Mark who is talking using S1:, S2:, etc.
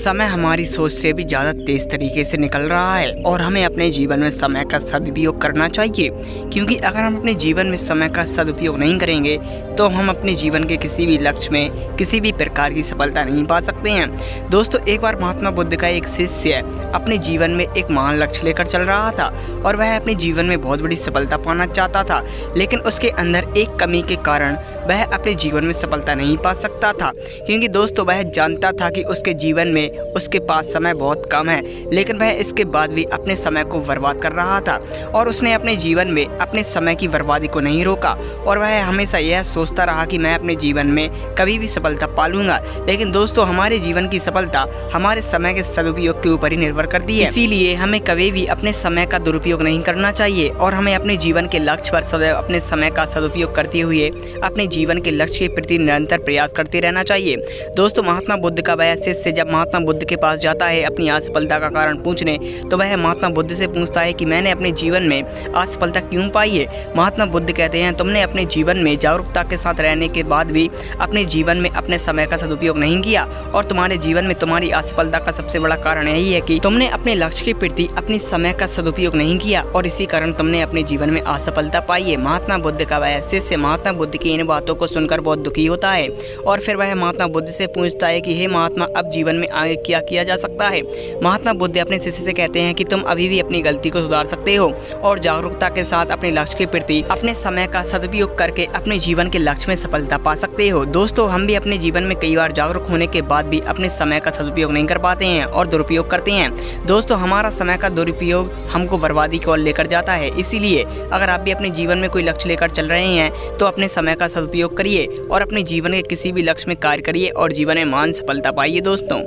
S1: समय हमारी सोच से भी ज़्यादा तेज़ तरीके से निकल रहा है और हमें अपने जीवन में समय का सदुपयोग करना चाहिए, क्योंकि अगर हम अपने जीवन में समय का सदुपयोग नहीं करेंगे तो हम अपने जीवन के किसी भी लक्ष्य में किसी भी प्रकार की सफलता नहीं पा सकते हैं। दोस्तों, एक बार महात्मा बुद्ध का एक शिष्य अपने जीवन में एक महान लक्ष्य लेकर चल रहा था और वह अपने जीवन में बहुत बड़ी सफलता पाना चाहता था, लेकिन उसके अंदर एक कमी के कारण वह अपने जीवन में सफलता नहीं पा सकता था। क्योंकि दोस्तों, वह जानता था कि उसके जीवन में उसके पास समय बहुत कम है, लेकिन वह इसके बाद भी अपने समय को बर्बाद कर रहा था और उसने अपने जीवन में अपने समय की बर्बादी को नहीं रोका और वह हमेशा यह सोचता रहा कि मैं अपने जीवन में कभी भी सफलता पा लूंगा। लेकिन दोस्तों, हमारे जीवन की सफलता हमारे समय के सदुपयोग के ऊपर ही निर्भर करती है। इसीलिए हमें कभी भी अपने समय का दुरुपयोग नहीं करना चाहिए और हमें अपने जीवन के लक्ष्य पर सदैव अपने समय का सदुपयोग करते हुए अपने जीवन के लक्ष्य के प्रति निरंतर प्रयास करते रहना चाहिए। दोस्तों, महात्मा बुद्ध का वह शिष्य जब महात्मा बुद्ध के पास जाता है अपनी असफलता का कारण पूछने, तो वह महात्मा बुद्ध से पूछता है कि मैंने अपने जीवन में असफलता क्यों पाई है। महात्मा बुद्ध कहते हैं, तुमने अपने जीवन में जागरूकता के साथ रहने के बाद भी अपने जीवन में अपने समय का सदुपयोग नहीं किया और तुम्हारे जीवन में तुम्हारी असफलता का सबसे बड़ा कारण यही है कि तुमने अपने लक्ष्य के प्रति अपने समय का सदुपयोग नहीं किया और इसी कारण तुमने अपने जीवन में असफलता पाई है। महात्मा बुद्ध का वह शिष्य महात्मा बुद्ध की इन बातों को सुनकर बहुत दुखी होता है और फिर वह महात्मा बुद्ध से पूछता है कि हे महात्मा, अब जीवन में आगे क्या किया जा सकता है। महात्मा बुद्ध अपने शिष्य से कहते हैं कि तुम अभी भी अपनी गलती को सुधार सकते हो और जागरूकता के साथ अपने लक्ष्य के प्रति अपने समय का सदुपयोग करके अपने जीवन के लक्ष्य में सफलता पा सकते हो। दोस्तों, हम भी अपने जीवन में कई बार जागरूक होने के बाद भी अपने समय का सदुपयोग नहीं कर पाते हैं और दुरुपयोग करते हैं। दोस्तों, हमारा समय का दुरुपयोग हमको बर्बादी की ओर लेकर जाता है। इसीलिए अगर आप भी अपने जीवन में कोई लक्ष्य लेकर चल रहे हैं तो अपने समय का सदुपयोग करिए और अपने जीवन के किसी भी लक्ष्य में कार्य करिए और जीवन में महान सफलता पाइए। दोस्तों।